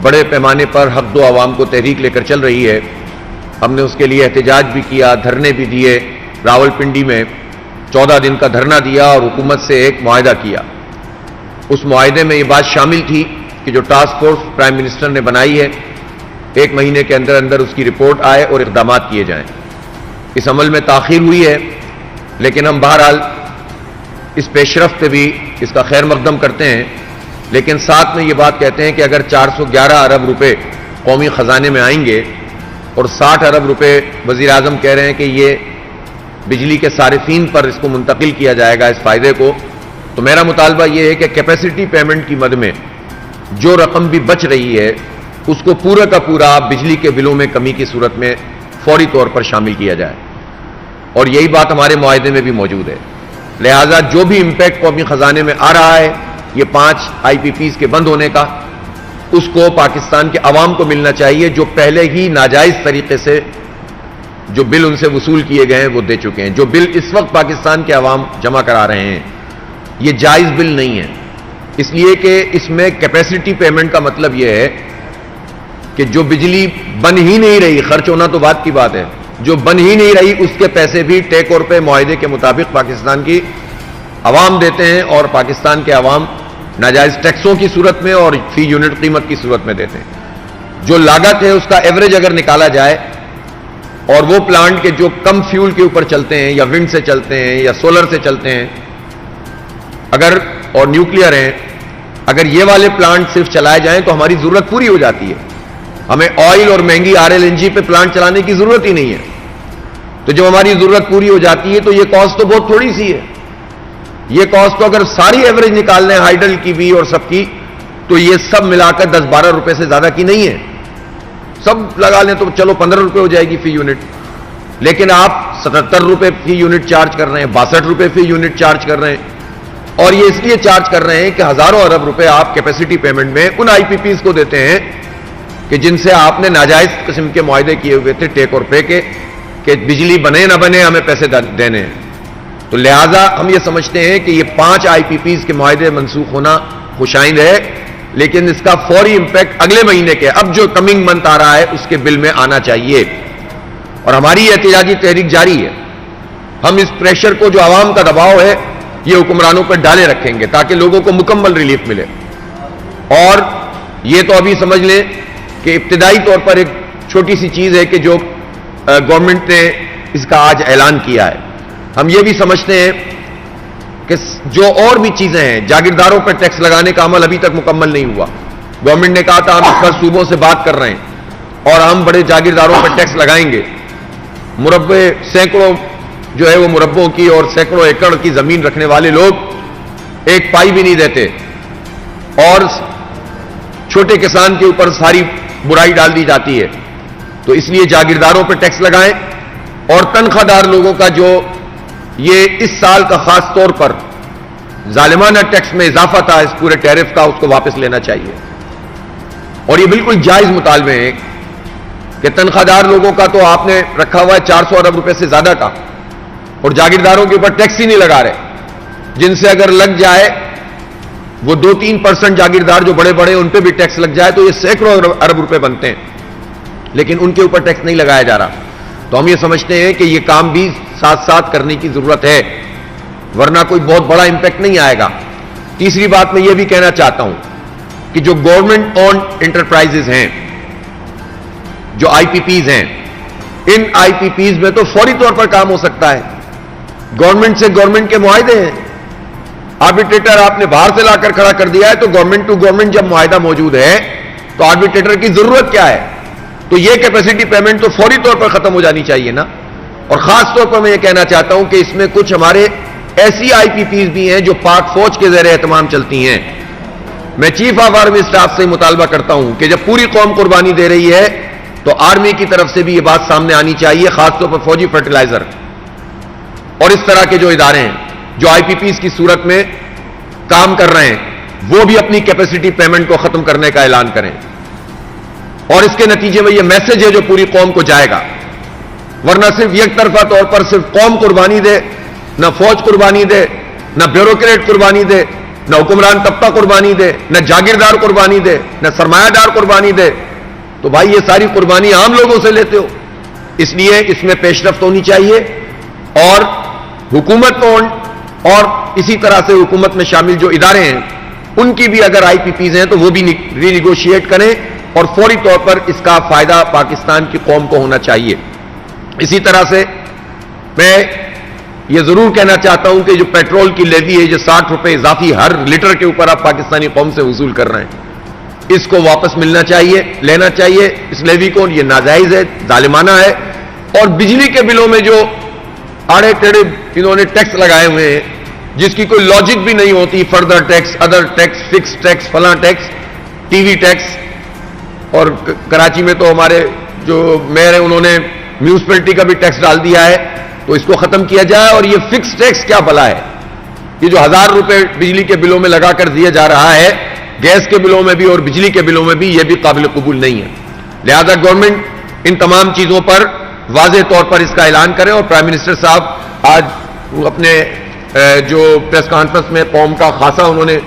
بڑے پیمانے پر حق دو عوام کو تحریک لے کر چل رہی ہے. ہم نے اس کے لیے احتجاج بھی کیا, دھرنے بھی دیے, راولپنڈی میں 14 دن کا دھرنا دیا اور حکومت سے ایک معاہدہ کیا. اس معاہدے میں یہ بات شامل تھی کہ جو ٹاسک فورس پرائم منسٹر نے بنائی ہے 1 مہینے کے اندر اندر اس کی رپورٹ آئے اور اقدامات کیے جائیں. اس عمل میں تاخیر ہوئی ہے, لیکن ہم بہرحال اس پیش رفت پہ بھی اس کا خیر مقدم کرتے ہیں, لیکن ساتھ میں یہ بات کہتے ہیں کہ اگر 411 ارب روپے قومی خزانے میں آئیں گے اور 60 ارب روپے وزیر اعظم کہہ رہے ہیں کہ یہ بجلی کے صارفین پر اس کو منتقل کیا جائے گا اس فائدے کو, تو میرا مطالبہ یہ ہے کہ کیپیسٹی پیمنٹ کی مد میں جو رقم بھی بچ رہی ہے اس کو پورا کا پورا بجلی کے بلوں میں کمی کی صورت میں فوری طور پر شامل کیا جائے, اور یہی بات ہمارے معاہدے میں بھی موجود ہے. لہذا جو بھی امپیکٹ قومی خزانے میں آ رہا ہے یہ 5 آئی پی پیز کے بند ہونے کا, اس کو پاکستان کے عوام کو ملنا چاہیے جو پہلے ہی ناجائز طریقے سے جو بل ان سے وصول کیے گئے ہیں وہ دے چکے ہیں. جو بل اس وقت پاکستان کے عوام جمع کرا رہے ہیں یہ جائز بل نہیں ہے, اس لیے کہ اس میں کیپیسٹی پیمنٹ کا مطلب یہ ہے کہ جو بجلی بن ہی نہیں رہی, خرچ ہونا تو بات کی بات ہے, جو بن ہی نہیں رہی اس کے پیسے بھی ٹیک اور پے معاہدے کے مطابق پاکستان کی عوام دیتے ہیں, اور پاکستان کے عوام ناجائز ٹیکسوں کی صورت میں اور فی یونٹ قیمت کی صورت میں دیتے ہیں. جو لاگت ہے اس کا ایوریج اگر نکالا جائے اور وہ پلانٹ کے جو کم فیول کے اوپر چلتے ہیں یا ونڈ سے چلتے ہیں یا سولر سے چلتے ہیں اگر اور نیوکلیئر ہیں, اگر یہ والے پلانٹ صرف چلائے جائیں تو ہماری ضرورت پوری ہو جاتی ہے. ہمیں آئل اور مہنگی RLNG پہ پلانٹ چلانے کی ضرورت ہی نہیں ہے. تو جب ہماری ضرورت پوری ہو جاتی ہے تو یہ کاسٹ تو بہت تھوڑی سی ہے. یہ کاسٹ تو اگر ساری ایوریج نکال لیں ہائیڈل کی بھی اور سب کی تو یہ سب ملا کر 10-12 روپے سے زیادہ کی نہیں ہے. سب لگا لیں تو چلو 15 روپے ہو جائے گی فی یونٹ, لیکن آپ 77 روپے فی یونٹ چارج کر رہے ہیں, 62 روپے فی یونٹ چارج کر رہے ہیں, اور یہ اس لیے چارج کر رہے ہیں کہ ہزاروں ارب روپے آپ کیپیسٹی پیمنٹ میں ان آئی پی پیز کو دیتے ہیں کہ جن سے آپ نے ناجائز قسم کے معاہدے کیے ہوئے تھے ٹیک اور پے کے, کہ بجلی بنے نہ بنے ہمیں پیسے دینے ہیں. تو لہذا ہم یہ سمجھتے ہیں کہ یہ 5 آئی پی پیز کے معاہدے منسوخ ہونا خوشائند ہے, لیکن اس کا فوری امپیکٹ اگلے مہینے کے اب جو کمنگ منتھ آ رہا ہے اس کے بل میں آنا چاہیے. اور ہماری احتجاجی تحریک جاری ہے. ہم اس پریشر کو جو عوام کا دباؤ ہے یہ حکمرانوں پر ڈالے رکھیں گے تاکہ لوگوں کو مکمل ریلیف ملے. اور یہ تو ابھی سمجھ لیں کہ ابتدائی طور پر ایک چھوٹی سی چیز ہے کہ جو گورنمنٹ نے اس کا آج اعلان کیا ہے. ہم یہ بھی سمجھتے ہیں کہ جو اور بھی چیزیں ہیں, جاگیرداروں پر ٹیکس لگانے کا عمل ابھی تک مکمل نہیں ہوا. گورنمنٹ نے کہا تھا ہم اس پر صوبوں سے بات کر رہے ہیں اور ہم بڑے جاگیرداروں پر ٹیکس لگائیں گے. مربع سینکڑوں جو ہے وہ مربوں کی اور سینکڑوں ایکڑ کی زمین رکھنے والے لوگ ایک پائی بھی نہیں دیتے, اور چھوٹے کسان کے اوپر ساری برائی ڈال دی جاتی ہے. تو اس لیے جاگیرداروں پہ ٹیکس لگائیں, اور تنخواہ دار لوگوں کا جو یہ اس سال کا خاص طور پر ظالمانہ ٹیکس میں اضافہ تھا اس پورے ٹیرف کا, اس کو واپس لینا چاہیے. اور یہ بالکل جائز مطالبے ہیں کہ تنخواہ دار لوگوں کا تو آپ نے رکھا ہوا ہے 400 ارب روپے سے زیادہ کا, اور جاگیرداروں کے اوپر ٹیکس ہی نہیں لگا رہے, جن سے اگر لگ جائے وہ 2-3% جاگیردار جو بڑے بڑے ان پہ بھی ٹیکس لگ جائے تو یہ سینکڑوں ارب روپے بنتے ہیں, لیکن ان کے اوپر ٹیکس نہیں لگایا جا رہا. تو ہم یہ سمجھتے ہیں کہ یہ کام بھی ساتھ ساتھ کرنے کی ضرورت ہے, ورنہ کوئی بہت بڑا امپیکٹ نہیں آئے گا. تیسری بات میں یہ بھی کہنا چاہتا ہوں کہ جو گورنمنٹ اونڈ انٹرپرائزز ہیں, جو آئی پی پیز ہیں, ان آئی پی پیز میں تو فوری طور پر کام ہو سکتا ہے. گورنمنٹ سے گورنمنٹ کے معاہدے ہیں, آربیٹریٹر آپ نے باہر سے لا کر کھڑا کر دیا ہے, تو گورنمنٹ ٹو گورنمنٹ جب معاہدہ موجود ہے تو آربیٹریٹر کی ضرورت کیا ہے؟ تو یہ کیپیسٹی پیمنٹ تو فوری طور پر ختم ہو جانی چاہیے نا. اور خاص طور پر میں یہ کہنا چاہتا ہوں کہ اس میں کچھ ہمارے ایسی آئی پی پیز بھی ہیں جو پاک فوج کے زیر اہتمام چلتی ہیں. میں چیف آف آرمی اسٹاف سے مطالبہ کرتا ہوں کہ جب پوری قوم قربانی دے رہی ہے تو آرمی کی طرف سے بھی یہ بات سامنے آنی چاہیے, خاص طور پر فوجی فرٹیلائزر اور اس طرح کے جو ادارے ہیں جو آئی پی پیز کی صورت میں کام کر رہے ہیں, وہ بھی اپنی کیپیسٹی پیمنٹ کو ختم کرنے کا اعلان کریں. اور اس کے نتیجے میں یہ میسج ہے جو پوری قوم کو جائے گا, ورنہ صرف یک طرفہ طور پر صرف قوم قربانی دے, نہ فوج قربانی دے, نہ بیوروکریٹ قربانی دے, نہ حکمران طبقہ قربانی دے، نہ جاگیردار قربانی دے، نہ سرمایہ دار قربانی دے، تو بھائی یہ ساری قربانی عام لوگوں سے لیتے ہو. اس لیے اس میں پیش رفت ہونی چاہیے، اور حکومت اور اسی طرح سے حکومت میں شامل جو ادارے ہیں ان کی بھی اگر آئی پی پیز ہیں تو وہ بھی ری نیگوشیٹ کریں، اور فوری طور پر اس کا فائدہ پاکستان کی قوم کو ہونا چاہیے. اسی طرح سے میں یہ ضرور کہنا چاہتا ہوں کہ جو پیٹرول کی لیوی ہے، جو 60 روپے اضافی ہر لیٹر کے اوپر آپ پاکستانی قوم سے وصول کر رہے ہیں، اس کو واپس ملنا چاہیے، لینا چاہیے اس لیوی کو. یہ ناجائز ہے، ظالمانہ ہے. اور بجلی کے بلوں میں جو آڑے ٹیڑے انہوں نے ٹیکس لگائے ہوئے ہیں جس کی کوئی لاجک بھی نہیں ہوتی، further tax, other tax, fix tax, فلاں ٹیکس، ٹی وی ٹیکس. اور کراچی میں تو ہمارے جو میئر ہیں انہوں نے میونسپلٹی کا بھی ٹیکس ڈال دیا ہے، تو اس کو ختم کیا جائے. اور یہ فکس ٹیکس کیا بھلا ہے؟ یہ جو 1000 روپے بجلی کے بلوں میں لگا کر دیا جا رہا ہے، گیس کے بلوں میں بھی اور بجلی کے بلوں میں بھی، یہ بھی قابل قبول نہیں ہے. لہذا گورنمنٹ ان تمام چیزوں پر واضح طور پر اس کا اعلان کرے. اور پرائم منسٹر صاحب آج اپنے جو پریس کانفرنس میں قوم کا خاصا انہوں نے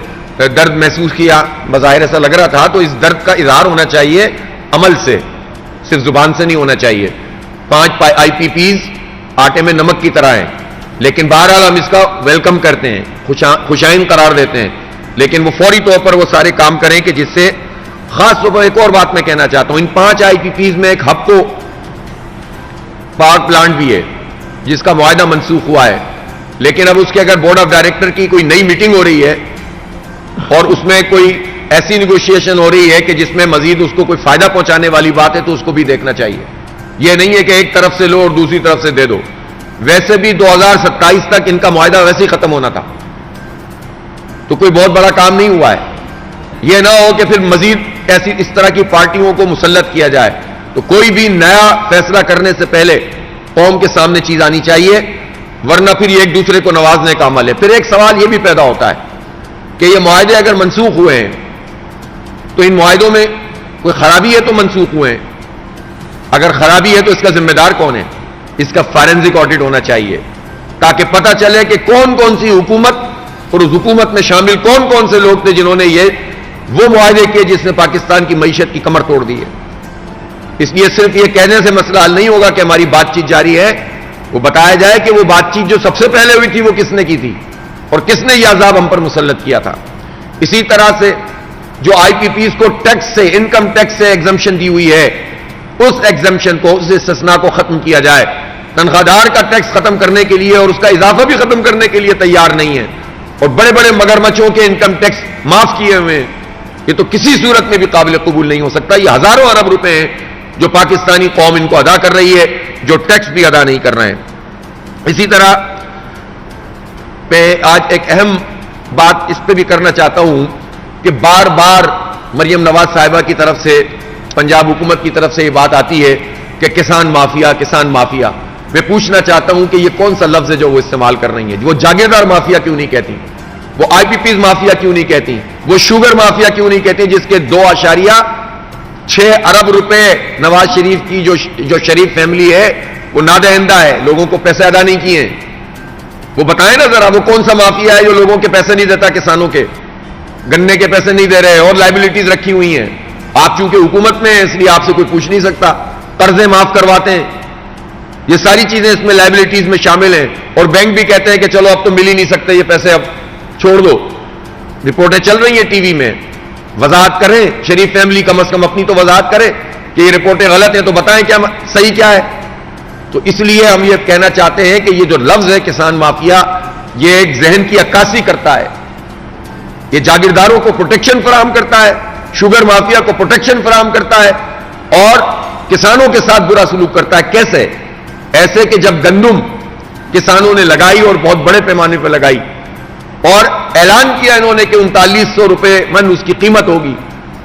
درد محسوس کیا، بظاہر ایسا لگ رہا تھا، تو اس درد کا اظہار ہونا چاہیے عمل سے، صرف زبان سے نہیں ہونا چاہیے. 5 آئی پی پیز آٹے میں نمک کی طرح ہیں، لیکن بہرحال ہم اس کا ویلکم کرتے ہیں، خوشائن قرار دیتے ہیں، لیکن وہ فوری طور پر وہ سارے کام کریں کہ جس سے خاص طور پر ایک اور بات میں کہنا چاہتا ہوں، ان 5 آئی پی پیز میں ایک ہب کو پاور پلانٹ بھی ہے جس کا معاہدہ منسوخ ہوا ہے، لیکن اب اس کے اگر بورڈ آف ڈائریکٹر کی کوئی نئی میٹنگ ہو رہی ہے اور اس میں کوئی ایسی نیگوشیشن ہو رہی ہے کہ جس میں مزید اس کو کوئی فائدہ پہنچانے والی بات ہے، تو اس کو بھی دیکھنا چاہیے. یہ نہیں ہے کہ ایک طرف سے لو اور دوسری طرف سے دے دو. ویسے بھی 2027 تک ان کا معاہدہ ویسے ہی ختم ہونا تھا، تو کوئی بہت بڑا کام نہیں ہوا ہے. یہ نہ ہو کہ پھر مزید اس طرح کی پارٹیوں کو مسلط کیا جائے. تو کوئی بھی نیا فیصلہ کرنے سے پہلے قوم کے سامنے چیز آنی چاہیے، ورنہ پھر یہ ایک دوسرے کو نوازنے کا عمل ہے. پھر ایک سوال یہ بھی پیدا ہوتا ہے کہ یہ معاہدے اگر منسوخ ہوئے ہیں تو ان معاہدوں میں کوئی خرابی ہے تو منسوخ ہوئے ہیں. اگر خرابی ہے تو اس کا ذمہ دار کون ہے؟ اس کا فارنزک آڈٹ ہونا چاہیے تاکہ پتہ چلے کہ کون کون سی حکومت اور اس حکومت میں شامل کون کون سے لوگ تھے جنہوں نے وہ معاہدے کیے جس نے پاکستان کی معیشت کی کمر توڑ دی ہے. اس لیے صرف یہ کہنے سے مسئلہ حل نہیں ہوگا کہ ہماری بات چیت جاری ہے، وہ بتایا جائے کہ وہ بات چیت جو سب سے پہلے ہوئی تھی وہ کس نے کی تھی اور کس نے یہ عذاب ہم پر مسلط کیا تھا. اسی طرح سے جو آئی پی پیز کو ٹیکس سے، انکم ٹیکس سے ایگزمپشن دی ہوئی ہے، اس ایگزمپشن کو، اس استثناء کو ختم کیا جائے. تنخواہ دار کا ٹیکس ختم کرنے کے لیے اور اس کا اضافہ بھی ختم کرنے کے لیے تیار نہیں ہے، اور بڑے بڑے مگرمچھوں کے انکم ٹیکس معاف کیے ہوئے ہیں. یہ تو کسی صورت میں بھی قابل قبول نہیں ہو سکتا. یہ ہزاروں ارب روپے ہیں جو پاکستانی قوم ان کو ادا کر رہی ہے، جو ٹیکس بھی ادا نہیں کر رہے ہیں. اسی طرح میں آج ایک اہم بات اس پہ بھی کرنا چاہتا ہوں کہ بار بار مریم نواز صاحبہ کی طرف سے، پنجاب حکومت کی طرف سے یہ بات آتی ہے کہ کسان مافیا، کسان مافیا. میں پوچھنا چاہتا ہوں کہ یہ کون سا لفظ ہے جو وہ استعمال کر رہی ہیں؟ وہ جاگیردار مافیا کیوں نہیں کہتی؟ وہ آئی پی پیز مافیا کیوں نہیں کہتی؟ وہ شوگر مافیا کیوں نہیں کہتی جس کے 2.6 ارب روپے نواز شریف کی جو شریف فیملی ہے وہ نادہندہ ہے، لوگوں کو پیسے ادا نہیں کیے ہیں. وہ بتائیں نا ذرا، وہ کون سا مافیا ہے جو لوگوں کے پیسے نہیں دیتا، کسانوں کے گنے کے پیسے نہیں دے رہے اور لائبلٹیز رکھی ہوئی ہیں. آپ چونکہ حکومت میں ہیں اس لیے آپ سے کوئی پوچھ نہیں سکتا. قرضے معاف کرواتے ہیں، یہ ساری چیزیں اس میں لائبلٹیز میں شامل ہیں، اور بینک بھی کہتے ہیں کہ چلو اب تو مل ہی نہیں سکتے یہ پیسے، اب چھوڑ دو. رپورٹیں چل رہی ہیں ٹی وی میں، وضاحت کریں. شریف فیملی کم از کم اپنی تو وضاحت کرے کہ یہ رپورٹیں غلط ہیں تو بتائیں کیا صحیح کیا ہے. تو اس لیے ہم یہ کہنا چاہتے ہیں کہ یہ جو لفظ ہے کسان مافیا، یہ ایک ذہن کی عکاسی کرتا ہے. یہ جاگیرداروں کو پروٹیکشن فراہم کرتا ہے، شوگر مافیا کو پروٹیکشن فراہم کرتا ہے، اور کسانوں کے ساتھ برا سلوک کرتا ہے. کیسے؟ ایسے کہ جب گندم کسانوں نے لگائی اور بہت بڑے پیمانے پہ لگائی اور اعلان کیا انہوں نے کہ 3900 روپے من اس کی قیمت ہوگی،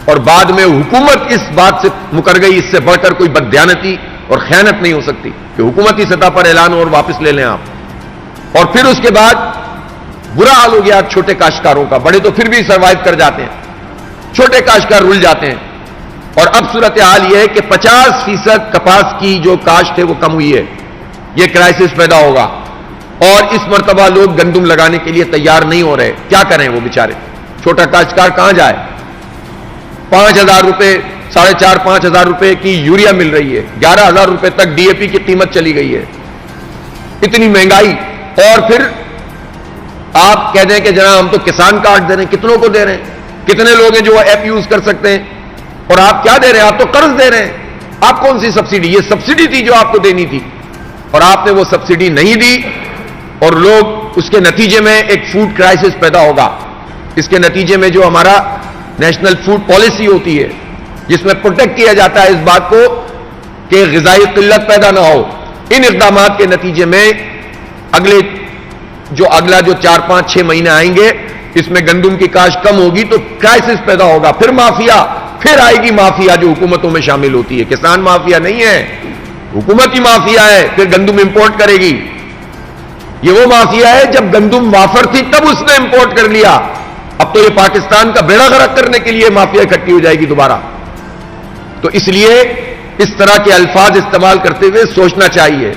اور بعد میں حکومت اس بات سے مکر گئی، اس سے بڑھ کر کوئی بددیانتی اور خیانت نہیں ہو سکتی کہ حکومتی سطح پر اعلان اور واپس لے لیں آپ. اور پھر اس کے بعد برا حال ہو گیا چھوٹے کاشتکاروں کا. بڑے تو پھر بھی سروائیو کر جاتے ہیں، چھوٹے کاشتکار رول جاتے ہیں. اور اب صورتحال یہ ہے کہ 50% کپاس کی جو کاشت ہے وہ کم ہوئی ہے. یہ کرائسس پیدا ہوگا، اور اس مرتبہ لوگ گندم لگانے کے لیے تیار نہیں ہو رہے. کیا کریں وہ بیچارے؟ چھوٹا کاشتکار کہاں جائے؟ 5,000 روپے 4,500 روپے کی یوریا مل رہی ہے, 11,000 روپے تک ڈی اے پی کی قیمت چلی گئی ہے. اتنی مہنگائی, اور پھر آپ کہہ دیں کہ جناب ہم تو کسان کارڈ دے رہے ہیں. کتنوں کو دے رہے ہیں؟ کتنے لوگ ہیں جو ایپ یوز کر سکتے ہیں؟ اور آپ کیا دے رہے ہیں؟ آپ تو قرض دے رہے ہیں. آپ کون سی سبسڈی؟ یہ سبسڈی تھی جو آپ کو دینی تھی, اور آپ نے وہ سبسڈی نہیں دی, اور لوگ اس کے نتیجے میں ایک فوڈ کرائسس پیدا ہوگا. اس کے نتیجے میں جو ہمارا نیشنل فوڈ پالیسی ہوتی ہے, جس میں پروٹیکٹ کیا جاتا ہے اس بات کو کہ غذائی قلت پیدا نہ ہو, ان اقدامات کے نتیجے میں اگلا جو 4-5-6 مہینے آئیں گے, اس میں گندم کی کاشت کم ہوگی تو کرائسس پیدا ہوگا. پھر مافیا, پھر آئے گی مافیا جو حکومتوں میں شامل ہوتی ہے. کسان مافیا نہیں ہے, حکومت ہی مافیا ہے. پھر گندم امپورٹ کرے گی. یہ وہ مافیا ہے جب گندم وافر تھی تب اس نے امپورٹ کر لیا. اب تو یہ پاکستان کا بیڑا غرق کرنے کے لیے مافیا اکٹھی ہو جائے گی دوبارہ. تو اس لیے اس طرح کے الفاظ استعمال کرتے ہوئے سوچنا چاہیے.